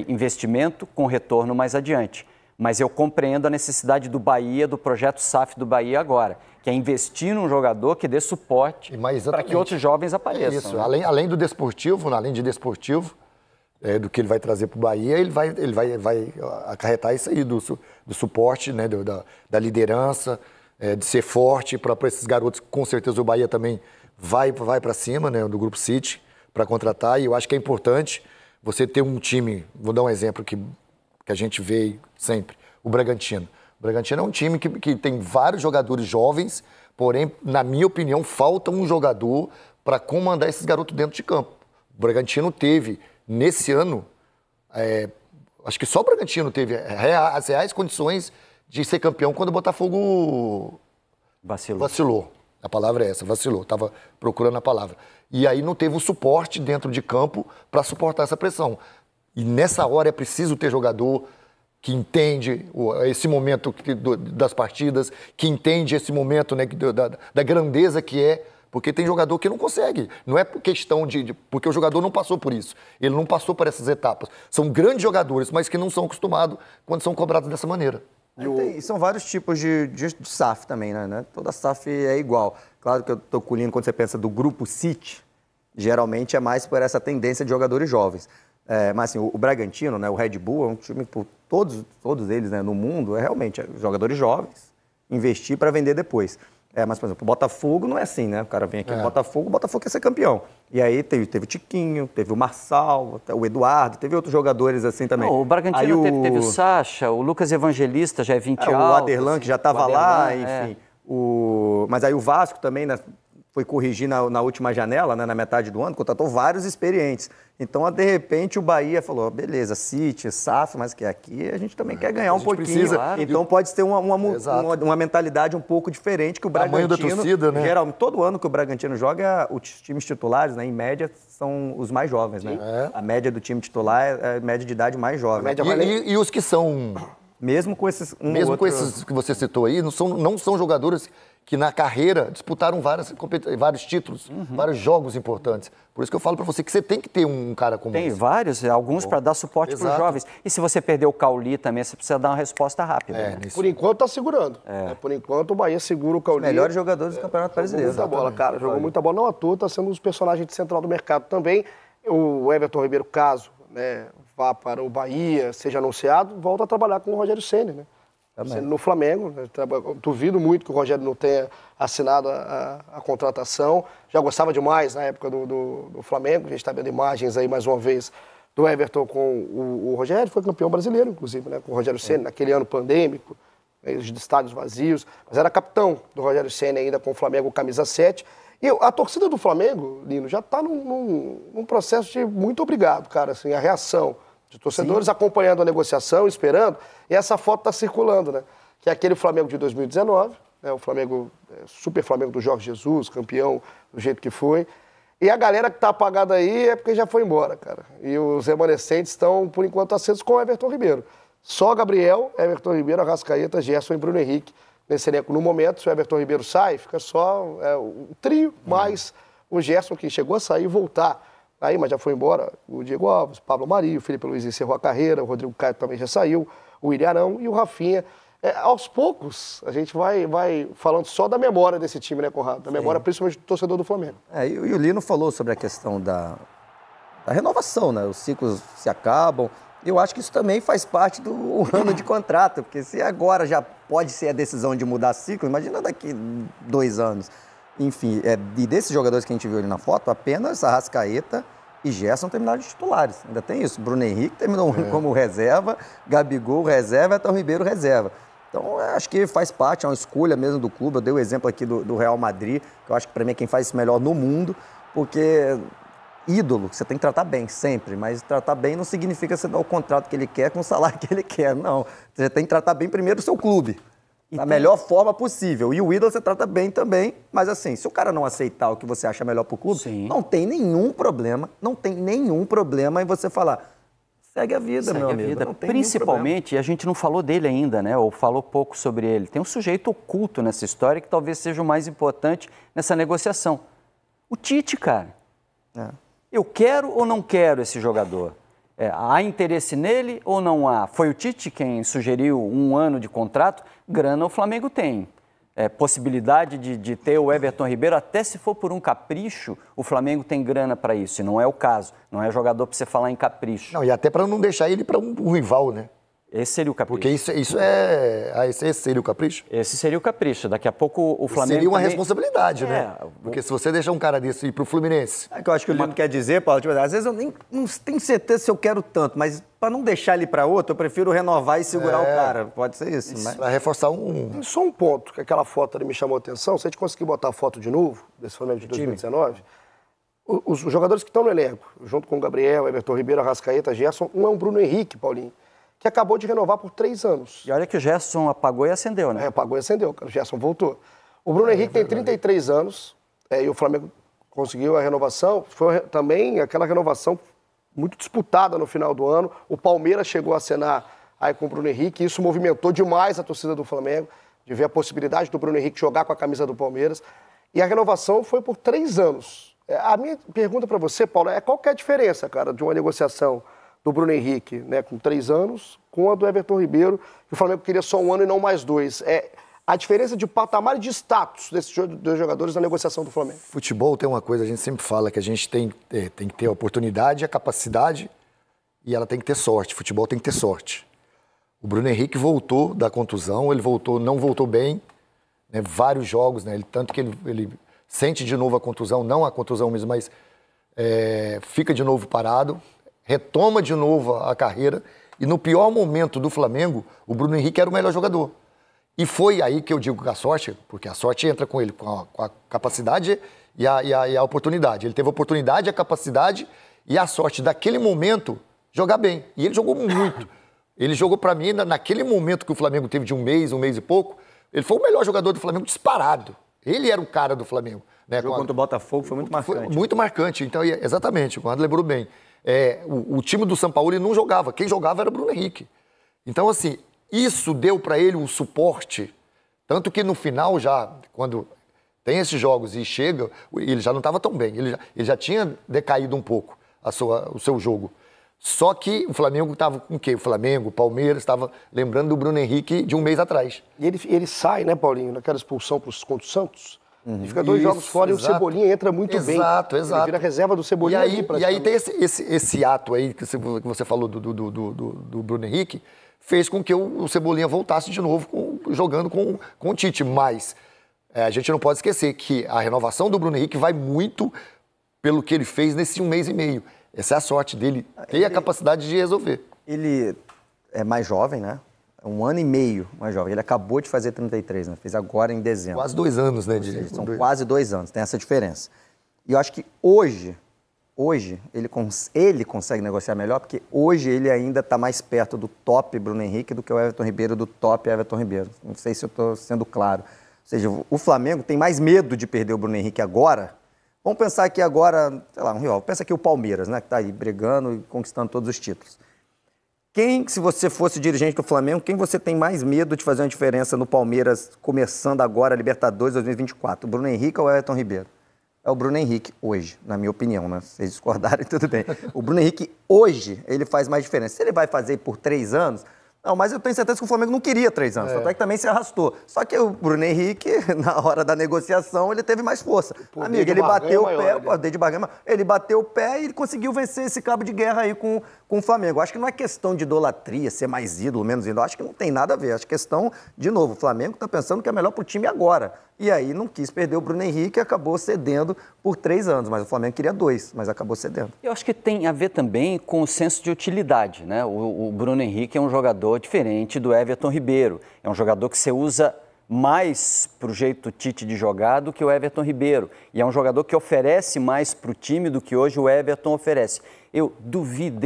investimento com retorno mais adiante. Mas eu compreendo a necessidade do Bahia, do projeto SAF do Bahia agora, que é investir num jogador que dê suporte para que outros jovens apareçam. Isso, né? além do desportivo, do que ele vai trazer para o Bahia, ele vai acarretar isso aí, do suporte, né, da liderança, de ser forte para esses garotos. Com certeza o Bahia também vai para cima, né, do Grupo City, para contratar. E eu acho que é importante você ter um time, vou dar um exemplo que a gente vê sempre, o Bragantino. O Bragantino é um time que tem vários jogadores jovens, porém, na minha opinião, falta um jogador para comandar esses garotos dentro de campo. O Bragantino teve... Nesse ano, acho que só o Bragantino teve as reais condições de ser campeão quando o Botafogo vacilou. A palavra é essa, vacilou. Estava procurando a palavra. E aí não teve o suporte dentro de campo para suportar essa pressão. E nessa hora é preciso ter jogador que entende esse momento das partidas, que entende esse momento, né, da grandeza que é. Porque tem jogador que não consegue. Não é por questão porque o jogador não passou por isso. Ele não passou por essas etapas. São grandes jogadores, mas que não são acostumados quando são cobrados dessa maneira. E são vários tipos de SAF também, né? Toda SAF é igual. Claro que eu estou colhendo, quando você pensa do Grupo City, geralmente é mais por essa tendência de jogadores jovens. Mas assim, o Bragantino, né, o Red Bull, é um time, por todos eles, né, no mundo, realmente jogadores jovens, investir para vender depois. Mas, por exemplo, o Botafogo não é assim, né? O cara vem aqui no Botafogo, o Botafogo quer ser campeão. E aí teve o Tiquinho, teve o Marçal, o Eduardo, teve outros jogadores assim também. O Bragantino teve o Sacha, o Lucas Evangelista já é 20 alto. O Aderlan, que já estava lá, enfim. Mas aí o Vasco também, né? foi corrigir na última janela, né, na metade do ano, contratou vários experientes. Então, de repente, o Bahia falou, beleza, City, SAF, mas que aqui a gente também quer ganhar um pouquinho. Precisa. Claro. Então, pode ter uma mentalidade um pouco diferente que o Bragantino... Tamanho da torcida, né? Geralmente, todo ano que o Bragantino joga, os times titulares, né, em média, são os mais jovens, né? A média do time titular é a média de idade mais jovem. E os que são... Mesmo com esses... com esses que você citou aí, não são jogadores que na carreira disputaram vários títulos, vários jogos importantes. Por isso que eu falo para você que você tem que ter um cara como esse. Tem vários, alguns para dar suporte para os jovens. E se você perder o Cauli também, você precisa dar uma resposta rápida. Por enquanto está segurando. Por enquanto o Bahia segura o Cauli. Os melhores jogadores do Campeonato Brasileiro. Jogou muita bola, cara. Jogou muita bola. Não à toa, está sendo um dos personagens de central do mercado também. O Everton Ribeiro, caso vá para o Bahia, seja anunciado, volta a trabalhar com o Rogério Ceni, né? No Flamengo, duvido muito que o Rogério não tenha assinado a contratação. Já gostava demais na época do Flamengo. A gente está vendo imagens aí, mais uma vez, do Everton com o Rogério. Foi campeão brasileiro, inclusive, né, com o Rogério Ceni, naquele ano pandêmico, os estádios vazios. Mas era capitão do Rogério Ceni ainda com o Flamengo, camisa 7. E a torcida do Flamengo, Lino, já está num processo de muito obrigado, cara, assim, a reação de torcedores acompanhando a negociação, esperando, e essa foto está circulando, né? Que é aquele Flamengo de 2019, né? O Flamengo, super Flamengo do Jorge Jesus, campeão do jeito que foi. E a galera que está apagada aí é porque já foi embora, cara. E os remanescentes estão, por enquanto, acesos com o Everton Ribeiro. Só Gabriel, Everton Ribeiro, Arrascaeta, Gerson e Bruno Henrique nesse elenco. No momento, se o Everton Ribeiro sai, fica só o trio, mais o Gerson, que chegou a sair e voltar. Aí, mas já foi embora o Diego Alves, Pablo Mari, o Felipe Luiz encerrou a carreira, o Rodrigo Caio também já saiu, o Ilharão e o Rafinha. Aos poucos, a gente vai falando só da memória desse time, né, Conrado? Da memória, principalmente do torcedor do Flamengo. E o Lino falou sobre a questão da renovação, né? Os ciclos se acabam. Eu acho que isso também faz parte do ano de contrato, porque se agora já pode ser a decisão de mudar ciclo, imagina daqui 2 anos. Enfim, e desses jogadores que a gente viu ali na foto, apenas Arrascaeta e Gerson terminaram de titulares. Ainda tem isso. Bruno Henrique terminou como reserva, Gabigol reserva, Everton Ribeiro reserva. Então, acho que faz parte, é uma escolha mesmo do clube. Eu dei o exemplo aqui do Real Madrid, que eu acho que para mim é quem faz isso melhor no mundo, porque ídolo, você tem que tratar bem, sempre, mas tratar bem não significa você dar o contrato que ele quer com o salário que ele quer, não. Você tem que tratar bem primeiro o seu clube. Da melhor forma possível. E o ídolo você trata bem também, mas assim, se o cara não aceitar o que você acha melhor pro clube, não tem nenhum problema em você falar, segue a vida, meu amigo. Não tem principalmente, e a gente não falou dele ainda, né, ou falou pouco sobre ele, tem um sujeito oculto nessa história que talvez seja o mais importante nessa negociação. O Tite, cara. Eu quero ou não quero esse jogador? Há interesse nele ou não há? Foi o Tite quem sugeriu 1 ano de contrato? Grana o Flamengo tem. Possibilidade de ter o Everton Ribeiro, até se for por um capricho, o Flamengo tem grana para isso. E não é o caso. Não é jogador para você falar em capricho. Não, e até para não deixar ele para um rival, né? Esse seria o capricho. Porque esse seria o caprixo? Esse seria o capricho. Daqui a pouco o Flamengo seria uma também... responsabilidade, né? Porque se você deixar um cara desse ir pro Fluminense... É que eu acho que o Lino quer dizer, Paulo, tipo, às vezes eu nem não tenho certeza se eu quero tanto, mas para não deixar ele para outro, eu prefiro renovar e segurar o cara. Pode ser isso, né? Vai reforçar um... Só um ponto, que aquela foto ali me chamou a atenção. Se a gente conseguir botar a foto de novo, desse Flamengo de 2019... Os jogadores que estão no elenco, junto com o Gabriel, Everton Ribeiro, Arrascaeta, Gerson, um é o Bruno Henrique, Paulinho, que acabou de renovar por 3 anos. E olha que o Gerson apagou e acendeu, né? Apagou e acendeu, cara. O Gerson voltou. O Bruno Henrique tem 33 anos, e o Flamengo conseguiu a renovação. Foi também aquela renovação muito disputada no final do ano. O Palmeiras chegou a acenar aí com o Bruno Henrique, e isso movimentou demais a torcida do Flamengo, de ver a possibilidade do Bruno Henrique jogar com a camisa do Palmeiras. E a renovação foi por 3 anos. A minha pergunta para você, Paulo, qual que é a diferença, cara, de uma negociação do Bruno Henrique, né, com 3 anos, com a do Everton Ribeiro, que o Flamengo queria só 1 ano e não mais 2. A diferença de patamar e de status desses 2 jogadores na negociação do Flamengo. Futebol tem uma coisa, a gente sempre fala, que a gente tem que ter a oportunidade, a capacidade, e ela tem que ter sorte. Futebol tem que ter sorte. O Bruno Henrique voltou da contusão, ele não voltou bem, né, vários jogos, né, tanto que ele sente de novo a contusão, não a contusão mesmo, mas fica de novo parado, retoma de novo a carreira, e no pior momento do Flamengo, o Bruno Henrique era o melhor jogador. E foi aí que eu digo que a sorte, porque a sorte entra com ele, com a capacidade e a oportunidade. Ele teve a oportunidade, a capacidade e a sorte daquele momento jogar bem. E ele jogou muito. Ele jogou para mim, naquele momento que o Flamengo teve de um mês e pouco, ele foi o melhor jogador do Flamengo disparado. Ele era o cara do Flamengo. Né? O jogo contra o Botafogo foi muito marcante. Foi muito marcante. Então, exatamente, o Conrado lembrou bem. O time do São Paulo ele não jogava. Quem jogava era o Bruno Henrique. Então, assim, isso deu para ele um suporte. Tanto que no final, já, quando tem esses jogos e chega, ele já não estava tão bem. Ele já tinha decaído um pouco o seu jogo. Só que o Flamengo estava com o quê? O Flamengo, o Palmeiras, estava lembrando do Bruno Henrique de um mês atrás. E ele sai, né, Paulinho, naquela expulsão contra o Santos. Ele fica 2 jogos fora e o Cebolinha entra muito bem. Exato. Ele vira reserva do Cebolinha. E aí tem esse ato aí que você falou do Bruno Henrique, fez com que o Cebolinha voltasse de novo jogando com o Tite. Mas a gente não pode esquecer que a renovação do Bruno Henrique vai muito pelo que ele fez nesse 1 mês e meio. Essa é a sorte dele, ter a capacidade de resolver. Ele é mais jovem, né? 1 ano e meio mais jovem. Ele acabou de fazer 33, né? Fez agora em dezembro. Quase 2 anos, né? São quase 2 anos, tem essa diferença. E eu acho que hoje ele consegue negociar melhor, porque hoje ele ainda está mais perto do top Bruno Henrique do que o Everton Ribeiro do top Everton Ribeiro. Não sei se eu estou sendo claro. Ou seja, o Flamengo tem mais medo de perder o Bruno Henrique agora. Vamos pensar aqui agora, sei lá, um rival. Pensa aqui o Palmeiras, né? Que está aí brigando e conquistando todos os títulos. Se você fosse dirigente do Flamengo, quem você tem mais medo de fazer uma diferença no Palmeiras, começando agora a Libertadores 2024? O Bruno Henrique ou o Everton Ribeiro? É o Bruno Henrique hoje, na minha opinião, né? Se vocês discordarem, tudo bem. O Bruno Henrique hoje, ele faz mais diferença. Se ele vai fazer por 3 anos... Não, mas eu tenho certeza que o Flamengo não queria 3 anos, tanto é que também se arrastou. Só que o Bruno Henrique, na hora da negociação, ele teve mais força. Amigo, ele bateu o pé, o poder de barganha, ele bateu o pé e ele conseguiu vencer esse cabo de guerra aí com o Flamengo. Acho que não é questão de idolatria, ser mais ídolo, menos ídolo. Acho que não tem nada a ver. Acho que questão, de novo, o Flamengo está pensando que é melhor pro time agora. E aí não quis perder o Bruno Henrique e acabou cedendo por 3 anos. Mas o Flamengo queria 2, mas acabou cedendo. Eu acho que tem a ver também com o senso de utilidade, né? O Bruno Henrique é um jogador diferente do Everton Ribeiro. É um jogador que você usa mais para o jeito Tite de jogar do que o Everton Ribeiro. E é um jogador que oferece mais para o time do que hoje o Everton oferece. Eu duvido,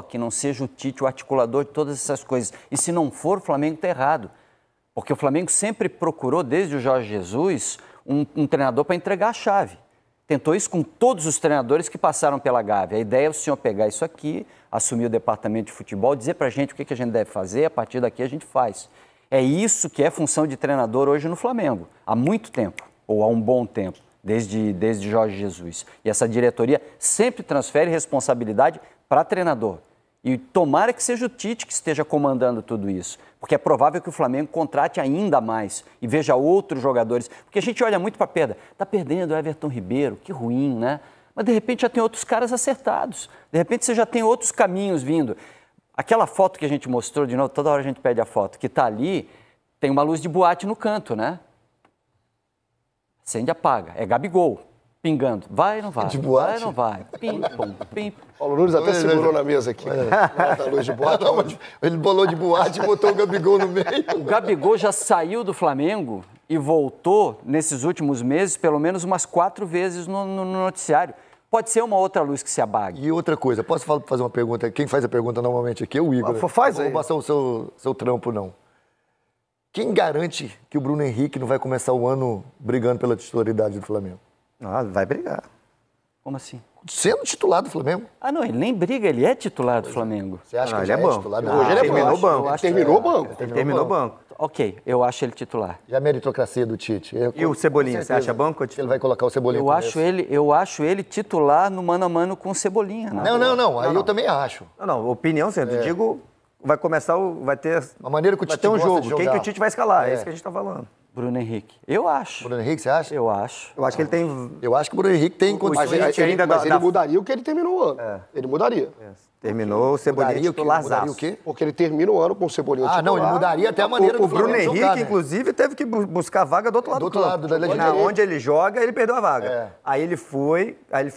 que não seja o Tite o articulador de todas essas coisas. E se não for, o Flamengo está errado. Porque o Flamengo sempre procurou, desde o Jorge Jesus, um treinador para entregar a chave. Tentou isso com todos os treinadores que passaram pela Gávea. A ideia é o senhor pegar isso aqui, assumir o departamento de futebol, dizer para a gente o que a gente deve fazer, a partir daqui a gente faz. É isso que é função de treinador hoje no Flamengo, há muito tempo, ou há um bom tempo, desde Jorge Jesus. E essa diretoria sempre transfere responsabilidade para treinador. E tomara que seja o Tite que esteja comandando tudo isso, porque é provável que o Flamengo contrate ainda mais e veja outros jogadores, porque a gente olha muito para a perda. Está perdendo o Everton Ribeiro, que ruim, né? Mas de repente já tem outros caras acertados, de repente você já tem outros caminhos vindo. Aquela foto que a gente mostrou, de novo, toda hora a gente pede a foto, que está ali, tem uma luz de boate no canto, né? Acende e apaga, é Gabigol. Pingando. Vai ou não vai? De boate? Vai ou não vai? Pim, pum, pim. Paulo Nunes até segurou na mesa aqui. A luz de boate. Ele bolou de boate e botou o Gabigol no meio. O Gabigol já saiu do Flamengo e voltou, nesses últimos meses, pelo menos umas 4 vezes no noticiário. Pode ser uma outra luz que se abague. E outra coisa, posso fazer uma pergunta? Quem faz a pergunta normalmente aqui é o Igor. Faz aí. Não vou passar o seu trampo, não. Quem garante que o Bruno Henrique não vai começar o ano brigando pela titularidade do Flamengo? Ah, vai brigar. Como assim? Sendo titular do Flamengo. Ah, não, ele nem briga, ele é titular do Flamengo. Você acha que ele já é bom. titular? Não, hoje ele é terminou bom. banco. Terminou o banco. Ele terminou o banco. Ok, eu acho ele titular. E a meritocracia do Tite? E o Cebolinha, você acha banco ou Ele vai colocar o Cebolinha Eu acho ele titular no mano a mano com o Cebolinha. Né? Não. Aí eu também acho. Não, opinião, eu digo, vai começar, vai ter... A maneira que o vai Tite ter um gosta jogo. de jogar. Quem que o Tite vai escalar? É isso que a gente está falando. Bruno Henrique. Eu acho. Bruno Henrique, você acha? Eu acho. Eu acho que ele tem... Eu acho que o Bruno Henrique tem condições. Mas ele mudaria o que ele terminou o ano. Ele mudaria. Terminou o Cebolinha Mudaria o quê? Porque ele termina o ano com o Cebolinha titular. Não, ele mudaria até a maneira do O Bruno Flamengo Henrique, jogar, né? inclusive, teve que buscar a vaga do outro lado Do outro campo. lado da linha Onde ele joga, ele perdeu a vaga. É. Aí ele foi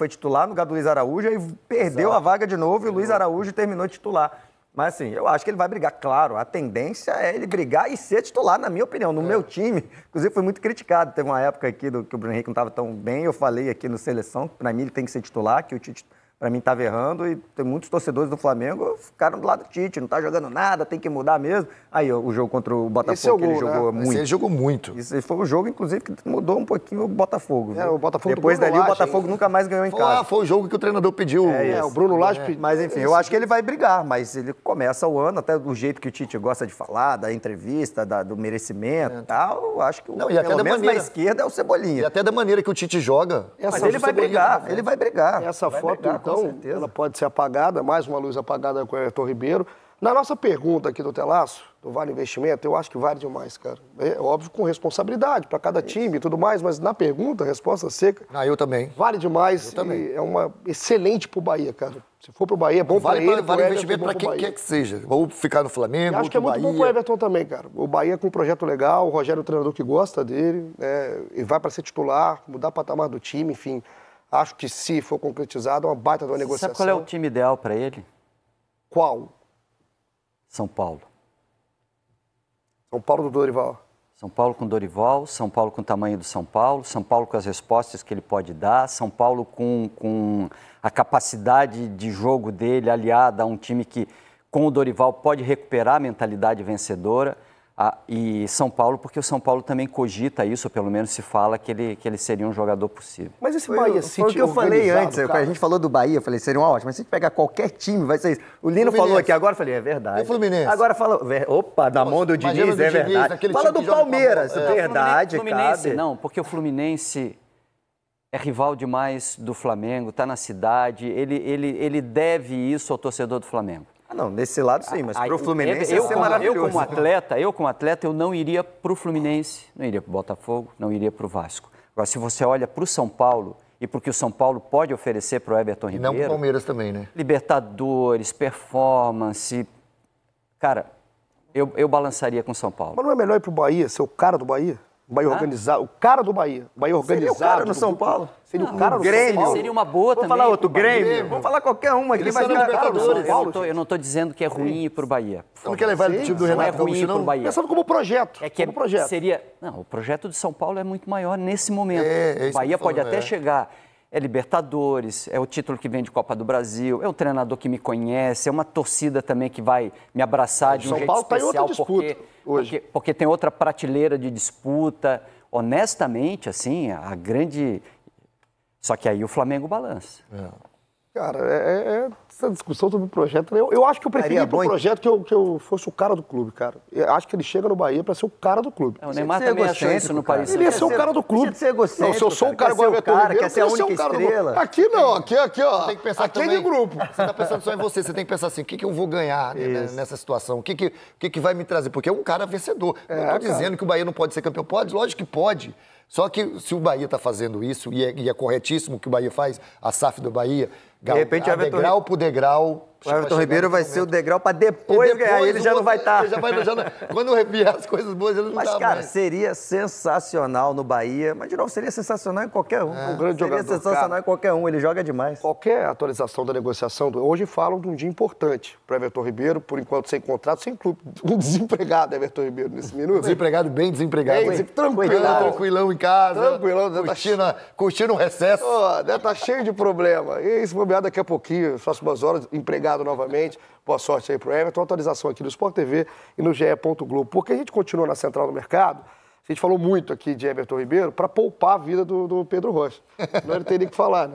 titular no lugar do Luiz Araújo, aí perdeu a vaga de novo e o Luiz Araújo terminou titular Mas assim, eu acho que ele vai brigar. Claro, a tendência é ele brigar e ser titular, na minha opinião. No meu time, inclusive foi muito criticado. Teve uma época aqui que o Bruno Henrique não estava tão bem, eu falei aqui no Seleção, que para mim ele tem que ser titular, que o Tite, para mim, estava errando, e tem muitos torcedores do Flamengo ficaram do lado do Tite, não tá jogando nada, tem que mudar mesmo. Aí o jogo contra o Botafogo, ele jogou muito. Ele jogou muito. Isso foi um jogo, inclusive, que mudou um pouquinho o Botafogo. O Botafogo depois dali, o Botafogo nunca mais ganhou em casa. Foi o jogo que o treinador pediu. O Bruno Lage pediu. Mas, enfim, eu acho que ele vai brigar, mas ele começa o ano, até do jeito que o Tite gosta de falar, da entrevista, do merecimento e tal, eu acho que Não, e até pelo da menos maneira, na esquerda é o Cebolinha. E até da maneira que o Tite joga. Mas ele vai brigar, ele vai brigar. Essa vai foto, brigar, então, ela pode ser apagada, mais uma luz apagada com o Everton Ribeiro. Na nossa pergunta aqui do Telaço, do Vale Investimento, eu acho que vale demais, cara. É óbvio, com responsabilidade para cada time e tudo mais, mas na pergunta, a resposta seca. Eu também. Vale demais. Eu também. É uma excelente pro Bahia, cara. Se for pro Bahia, é bom para ele. Vale investimento para quem quer que seja. Ou ficar no Flamengo, e acho que é muito bom pro Everton também, cara. O Bahia com um projeto legal, o Rogério é um treinador que gosta dele, e vai para ser titular, mudar o patamar do time, enfim. Acho que se for concretizado, é uma baita de uma negociação. Sabe qual é o time ideal para ele? Qual? São Paulo. São Paulo do Dorival. São Paulo com Dorival, São Paulo com o tamanho do São Paulo com as respostas que ele pode dar, São Paulo com a capacidade de jogo dele aliada a um time que, com o Dorival, pode recuperar a mentalidade vencedora. E São Paulo, porque o São Paulo também cogita isso, ou pelo menos se fala que ele seria um jogador possível. Mas esse Bahia City foi o que eu falei antes, a gente falou do Bahia, eu falei, seria uma ótima, mas se pegar qualquer time, vai ser isso. O Lino falou aqui agora, eu falei, é verdade. E o Fluminense? Agora fala, opa, na mão do Diniz, é verdade. Fala do Palmeiras, verdade, Fluminense não, porque o Fluminense é rival demais do Flamengo, está na cidade, ele deve isso ao torcedor do Flamengo. Não, nesse lado sim, mas pro Fluminense ia ser maravilhoso. Eu como atleta, eu não iria pro Fluminense, não iria pro Botafogo, não iria pro Vasco. Agora, se você olha pro São Paulo e pro que o São Paulo pode oferecer pro Everton Ribeiro... E não pro Palmeiras também, né? Libertadores, performance... Cara, eu balançaria com o São Paulo. Mas não é melhor ir pro Bahia, ser o cara do Bahia? O Bahia organizado, o cara do Bahia. O Bahia organizado. Seria o cara no São Paulo? Seria o cara no Grêmio. São Paulo? Seria uma boa também. Vamos falar outro, Grêmio. Vamos falar qualquer uma. Ele vai ficar cara no São Paulo. Eu não estou dizendo que é ruim ir pro Bahia. Você não quer levar ele pro time do Não é Renato ruim Gaúcho, ir pro não? Bahia. Pensando como projeto. É que como projeto. seria... Não, o projeto de São Paulo é muito maior nesse momento. É o Bahia pode até chegar. chegar... É Libertadores, é o título que vem de Copa do Brasil, é um treinador que me conhece, é uma torcida também que vai me abraçar de um jeito especial. São Paulo está em outra disputa hoje. Porque tem outra prateleira de disputa. Honestamente, assim, a grande... Só que aí o Flamengo balança. Cara, essa discussão sobre o projeto, né? Eu acho que eu preferia ir pro projeto que eu fosse o cara do clube, cara. Eu acho que ele chega no Bahia para ser o cara do clube. O Neymar também achou isso no Paris Ele ia ser o cara do clube. Ser egocêntrico, não, se eu sou o cara igual o Everton Ribeiro, quer ser a única estrela. Aqui não, aqui ó. Tem que pensar aqui também, é de grupo. Você tá pensando só em você, você tem que pensar assim, o que eu vou ganhar nessa situação? O que vai me trazer? Porque é um cara vencedor. Não tô dizendo que o Bahia não pode ser campeão. Pode, lógico que pode. Só que se o Bahia está fazendo isso, e é corretíssimo o que o Bahia faz, a SAF do Bahia, de repente, degrau por degrau... O Everton Ribeiro vai ser o degrau para depois ganhar, ele já não vai estar. Quando vier as coisas boas, ele não está mais. Mas, cara, seria sensacional no Bahia, mas, de novo, seria sensacional em qualquer um. Um grande jogador. Seria sensacional em qualquer um, ele joga demais. Qualquer atualização da negociação, hoje falam de um dia importante para Everton Ribeiro, por enquanto sem contrato, sem clube. Um desempregado, Everton Ribeiro, nesse minuto. Desempregado, bem desempregado. Tranquilão em casa. Tranquilão. Curtindo um recesso. Deve estar cheio de problema. E esse bobear daqui a pouquinho, nas próximas horas, empregado novamente. Boa sorte aí pro Everton. Atualização aqui no Sport TV e no GE. Globo. Porque a gente continua na Central do Mercado, a gente falou muito aqui de Everton Ribeiro para poupar a vida do Pedro Rocha. Não ele teria que falar, né?